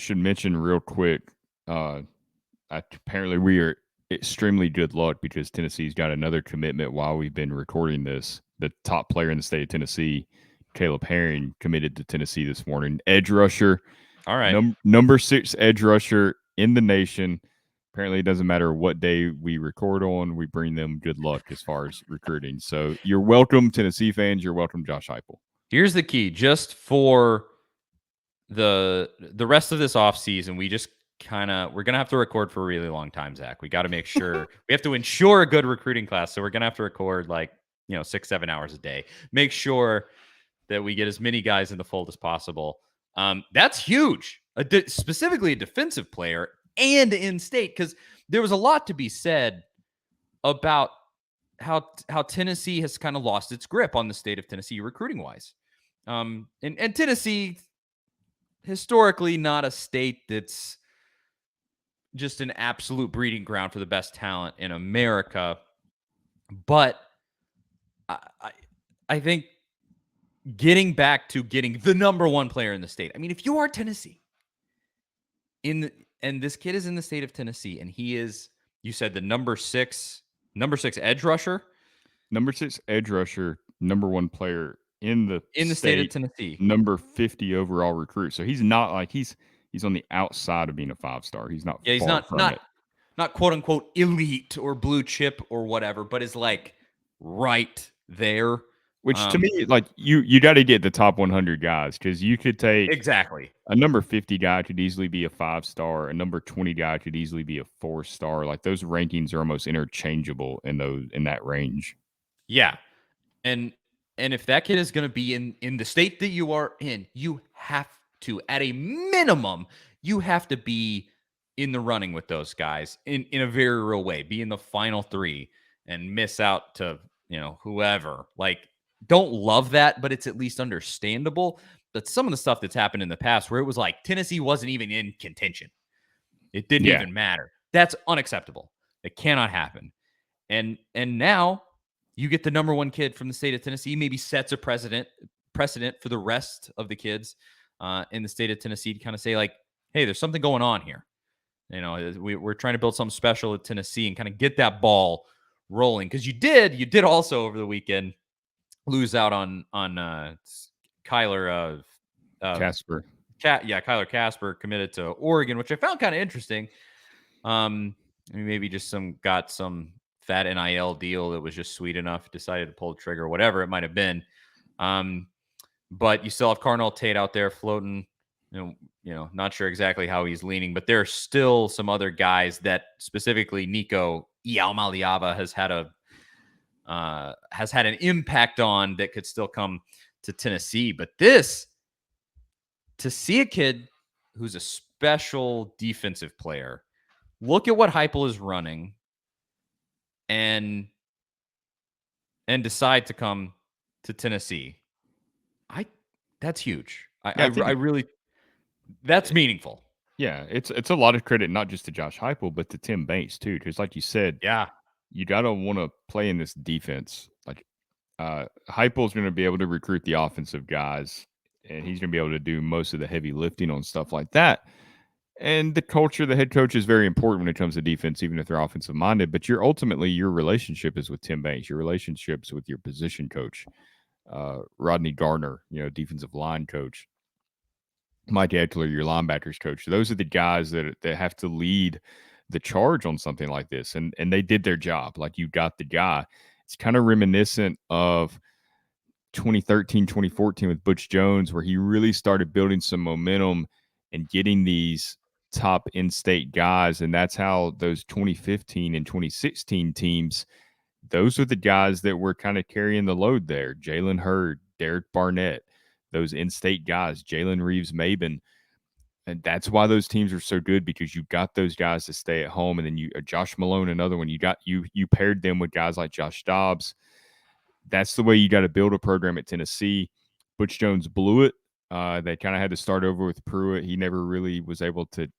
should mention real quick. Apparently, we are extremely good luck because Tennessee's got another commitment while we've been recording this. The top player in the state of Tennessee, Caleb Herring, committed to Tennessee this morning. Edge rusher, All right. number 6 edge rusher in the nation. Apparently, it doesn't matter what day we record on, we bring them good luck as far as recruiting. So you're welcome, Tennessee fans. You're welcome, Josh Heupel. Here's the key: just for the rest of this off season, we're gonna have to record for a really long time, Zach. We got to make sure we have to ensure a good recruiting class, so we're gonna have to record 6-7 hours a day. Make sure that we get as many guys in the fold as possible. That's huge, specifically a defensive player and in state, because there was a lot to be said about how Tennessee has kind of lost its grip on the state of Tennessee recruiting wise. And Tennessee, historically, not a state that's just an absolute breeding ground for the best talent in America. But I think getting back to getting the number one player in the state. I mean, if you are Tennessee, and this kid is in the state of Tennessee, and he is, you said, the number six edge rusher, number 6 edge rusher, number 1 player in the state of Tennessee, number 50 overall recruit. So he's not like he's on the outside of being a 5-star. He's not. Yeah, he's far from it. Not quote unquote elite or blue chip or whatever, but is like right there. Which to me, like you got to get the top 100 guys, because you could take exactly a number 50 guy could easily be a 5-star. A number 20 guy could easily be a 4-star. Like those rankings are almost interchangeable in that range. Yeah, and if that kid is going to be in the state that you are in, you have to, at a minimum, you have to be in the running with those guys in a very real way. Be in the final 3 and miss out to whoever. Like, don't love that, but it's at least understandable. But some of the stuff that's happened in the past where it was like Tennessee wasn't even in contention, it didn't even matter. That's unacceptable. It cannot happen. And now you get the number 1 kid from the state of Tennessee, maybe sets a precedent for the rest of the kids in the state of Tennessee to kind of say, like, hey, there's something going on here. We're trying to build something special at Tennessee and kind of get that ball rolling. Because you did also over the weekend lose out on Kyler Casper. Kyler Casper committed to Oregon, which I found kind of interesting. Maybe just got some fat NIL deal that was just sweet enough, decided to pull the trigger, whatever it might have been. But you still have Carnell Tate out there floating. Not sure exactly how he's leaning, but there are still some other guys that, specifically Nico Iamaleava, has had an impact on, that could still come to Tennessee. But to see a kid who's a special defensive player, look at what Heupel is running, and decide to come to Tennessee, that's huge. I really, that's meaningful. Yeah, it's a lot of credit, not just to Josh Heupel, but to Tim Banks too, because like you said, you gotta want to play in this defense. Like Heupel's going to be able to recruit the offensive guys, and he's going to be able to do most of the heavy lifting on stuff like that. And the culture, the head coach is very important when it comes to defense, even if they're offensive minded. But your relationship is with Tim Banks. Your relationships with your position coach, Rodney Gardner, defensive line coach, Mike Eckler, your linebackers coach. Those are the guys that have to lead the charge on something like this, and they did their job. Like, you got the guy. It's kind of reminiscent of 2013, 2014 with Butch Jones, where he really started building some momentum and getting these top in-state guys, and that's how those 2015 and 2016 teams, those are the guys that were kind of carrying the load there. Jalen Hurd, Derek Barnett, those in-state guys, Jalen Reeves-Maben. And that's why those teams are so good, because you got those guys to stay at home. And then you, Josh Malone, another one, you paired them with guys like Josh Dobbs. That's the way you got to build a program at Tennessee. Butch Jones blew it. They kind of had to start over with Pruitt. He never really was able to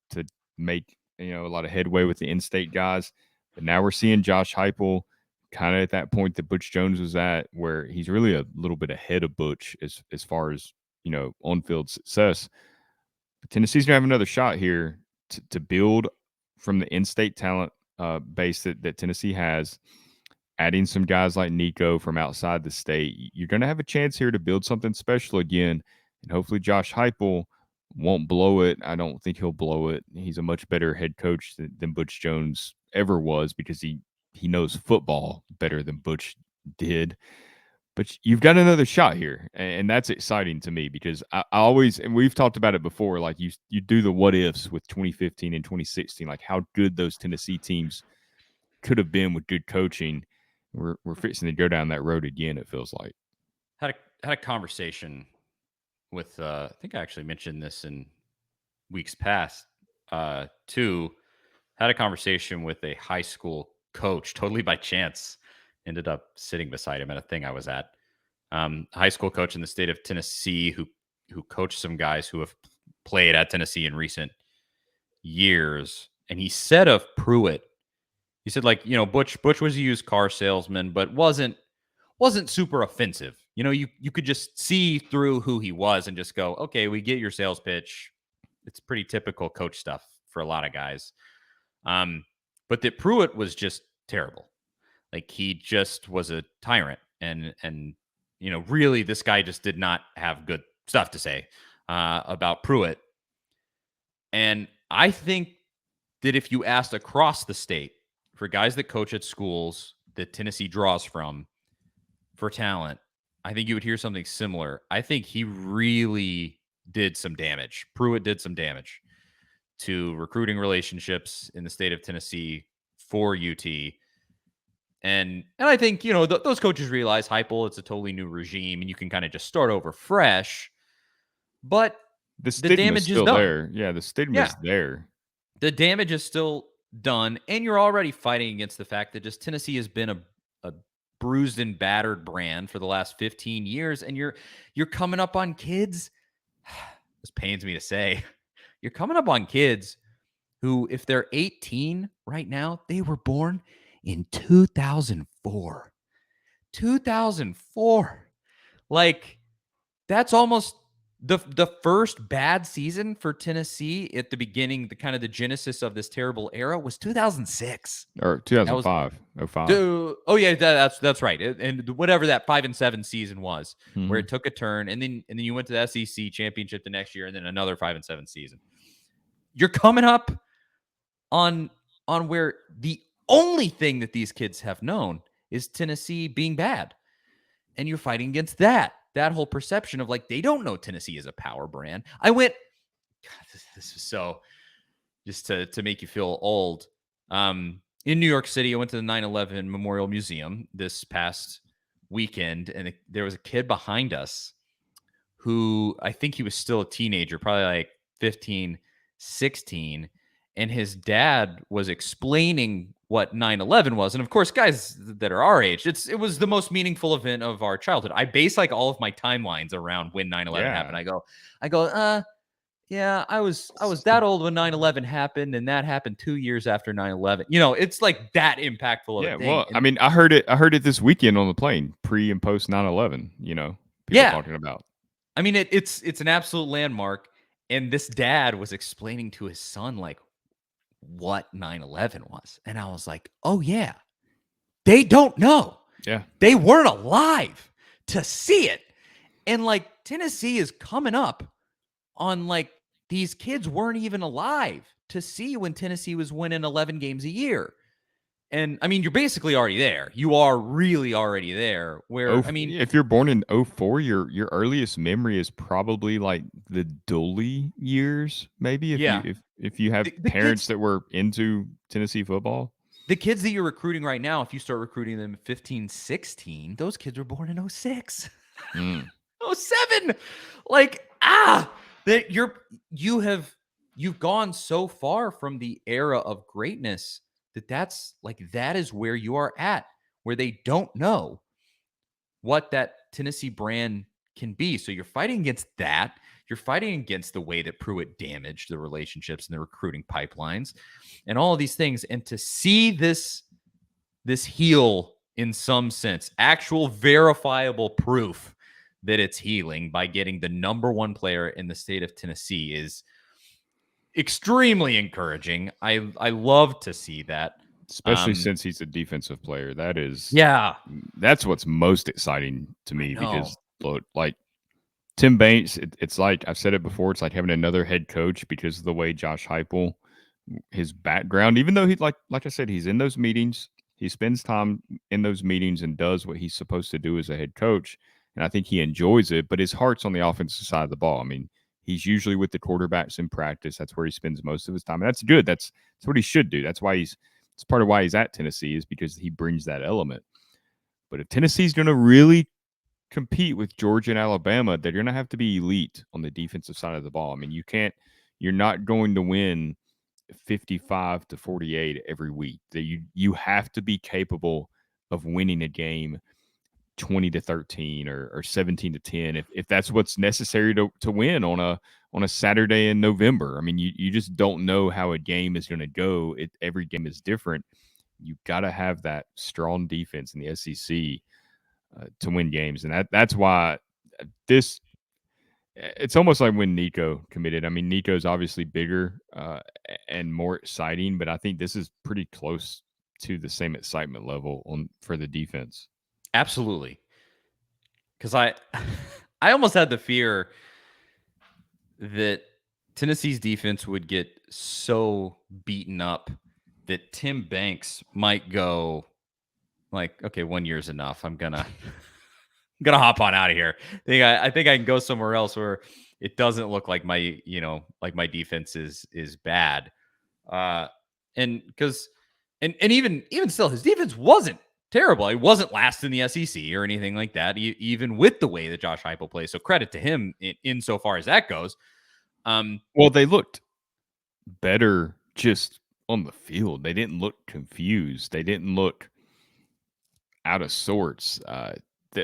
make a lot of headway with the in-state guys. But now we're seeing Josh Heupel kind of at that point that Butch Jones was at, where he's really a little bit ahead of Butch as far as on-field success. Tennessee's gonna have another shot here to build from the in-state talent base that Tennessee has. Adding some guys like Nico from outside the state, you're going to have a chance here to build something special again. And hopefully, Josh Heupel won't blow it. I don't think he'll blow it. He's a much better head coach than Butch Jones ever was because he knows football better than Butch did. But you've got another shot here, and that's exciting to me because I always, and we've talked about it before, like you do the what ifs with 2015 and 2016, like how good those Tennessee teams could have been with good coaching. We're fixing to go down that road again. It feels like. Had a conversation with I think I actually mentioned this in weeks past too. Had a conversation with a high school coach, totally by chance. Ended up sitting beside him at a thing I was at. High school coach in the state of Tennessee who coached some guys who have played at Tennessee in recent years. And he said of Pruitt, he said, like, you know, Butch was a used car salesman, but wasn't super offensive. You know, you could just see through who he was and just go, okay, we get your sales pitch. It's pretty typical coach stuff for a lot of guys. But that Pruitt was just terrible. Like, he just was a tyrant, and you know, really, this guy just did not have good stuff to say about Pruitt. And I think that if you asked across the state for guys that coach at schools that Tennessee draws from for talent, I think you would hear something similar. I think he really did some damage. Pruitt did some damage to recruiting relationships in the state of Tennessee for UT. And I think, you know, those coaches realize Heupel, it's a totally new regime and you can kind of just start over fresh. But The the stigma's damage is still done. there. Yeah, the stigma's Yeah. there. The damage is still done. And you're already fighting against the fact that just Tennessee has been a bruised and battered brand for the last 15 years. And you're coming up on kids. This pains me to say. You're coming up on kids who, if they're 18 right now, they were born in 2004. 2004. Like, that's almost the first bad season for Tennessee at the beginning, the kind of the genesis of this terrible era was 2006. Or That was 2005, 05. oh yeah, that's right. And whatever that 5-7 season was, where Mhm. it took a turn, and then you went to the SEC championship the next year, and then another 5-7 season. You're coming up on where the only thing that these kids have known is Tennessee being bad. And you're fighting against that whole perception of, like, they don't know Tennessee is a power brand. I went, God, this is so, just to make you feel old. In New York City, I went to the 9/11 Memorial Museum this past weekend, and there was a kid behind us who, I think he was still a teenager, probably like 15, 16. And his dad was explaining what 9/11 was. And of course, guys that are our age, it was the most meaningful event of our childhood. I base like all of my timelines around when 9/11 happened. Yeah. Yeah, I was that old when 9/11 happened, and that happened 2 years after 9/11. You know, it's like that impactful of a Yeah, thing. well, I And mean, I heard it this weekend on the plane, pre and post 9/11, people yeah, talking about. I mean, it's an absolute landmark. And this dad was explaining to his son, like, what 9/11 was. And I was like, oh, yeah, they don't know. Yeah. They weren't alive to see it. And like, Tennessee is coming up on, like, these kids weren't even alive to see when Tennessee was winning 11 games a year. And I mean, you're basically already there. You are really already there. Where, I mean, If you're born in '04, your earliest memory is probably like the Dooley years, maybe yeah, if you have the parents kids that were into Tennessee football. that you're recruiting right now, if you start recruiting them 15, 16, those kids were born in 06. Mm. 07. Like, that you've gone so far from the era of greatness that is where you are at, where they don't know what that Tennessee brand can be. So you're fighting against that. You're fighting against the way that Pruitt damaged the relationships and the recruiting pipelines and all of these things. And to see this heal in some sense, actual verifiable proof that it's healing by getting the number one player in the state of Tennessee extremely encouraging. I love to see that. Especially since he's a defensive player. Yeah. That's what's most exciting to me know. because like Tim Banks, it's like I've said it before, it's like having another head coach because of the way Josh Heupel, his background, even though he like I said, he's in those meetings, he spends time in those meetings and does what he's supposed to do as a head coach, and I think he enjoys it, but his heart's on the offensive side of the ball. I mean, he's usually with the quarterbacks in practice. That's where he spends most of his time. And that's good. That's what he should do. It's part of why he's at Tennessee is because he brings that element. But if Tennessee's going to really compete with Georgia and Alabama, they're going to have to be elite on the defensive side of the ball. I mean, you're not going to win 55-48 every week. You have to be capable of winning a game 20-13 or 17-10 if that's what's necessary to win on a Saturday in November. I mean, you just don't know how a game is going to go. Every game is different. You've got to have that strong defense in the SEC to win games, and that's why this. It's almost like when Nico committed. I mean, Nico's obviously bigger and more exciting, but I think this is pretty close to the same excitement level for the defense. Absolutely. Because I almost had the fear that Tennessee's defense would get so beaten up that Tim Banks might go like, okay, 1 year's enough. I'm gonna hop on out of here. I think I can go somewhere else where it doesn't look like my defense is bad. And because and even still, his defense wasn't terrible. It wasn't last in the SEC or anything like that, even with the way that Josh Heupel plays. So credit to him insofar as that goes. Well, they looked better just on the field. They didn't look confused. They didn't look out of sorts.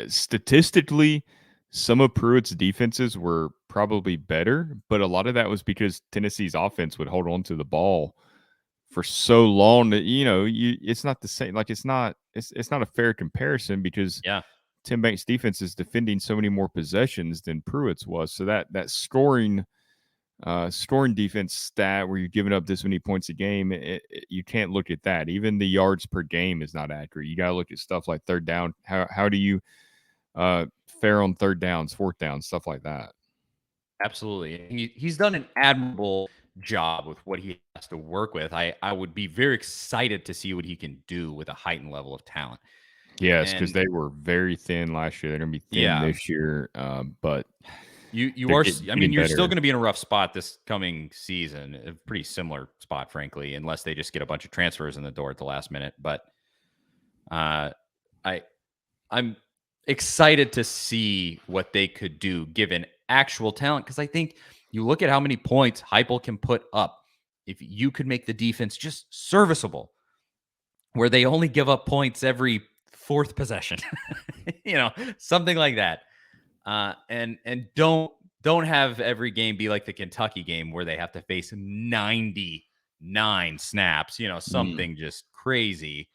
Statistically, some of Pruitt's defenses were probably better, but a lot of that was because Tennessee's offense would hold on to the ball for so long that it's not the same. Like it's not a fair comparison because Tim Banks' defense is defending so many more possessions than Pruitt's was. So that scoring defense stat where you're giving up this many points a game, you can't look at that. Even the yards per game is not accurate. You got to look at stuff like third down. How do you fare on third downs, fourth downs, stuff like that? Absolutely. He's done an admirable job with what he has to work with. I would be very excited to see what he can do with a heightened level of talent. Yes, because they were very thin last year. They're going to be thin this year, but you are. I mean, you're still going to be in a rough spot this coming season. A pretty similar spot, frankly, unless they just get a bunch of transfers in the door at the last minute. But I'm excited to see what they could do given actual talent, because I think you look at how many points Heupel can put up if you could make the defense just serviceable, where they only give up points every fourth possession, something like that. And don't have every game be like the Kentucky game where they have to face 99 snaps, something just crazy.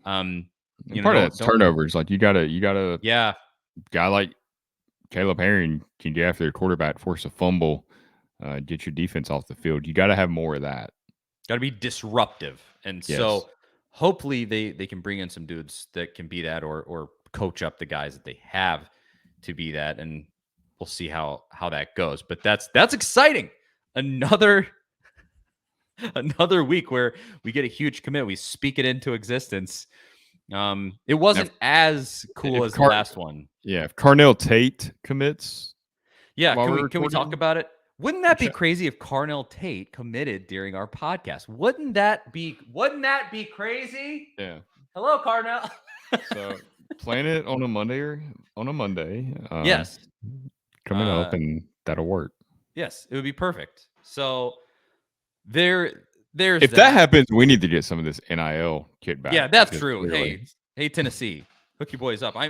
Part of that's turnovers. Like you gotta guy like Caleb Herring can get after their quarterback, force a fumble, get your defense off the field. You got to have more of that. Got to be disruptive. And so hopefully they can bring in some dudes that can be that or coach up the guys that they have to be that. And we'll see how that goes. But that's exciting. Another week where we get a huge commit. We speak it into existence. It wasn't as cool as the last one. Yeah, if Carnell Tate commits. Yeah, can we talk about it? Wouldn't that be crazy if Carnell Tate committed during our podcast? Wouldn't that be crazy? Yeah. Hello, Carnell. So plan it on a Monday yes. Coming up, and that'll work. Yes, it would be perfect. So there's if that happens, we need to get some of this NIL kickback. Yeah, that's true. Hey, Tennessee, hook your boys up.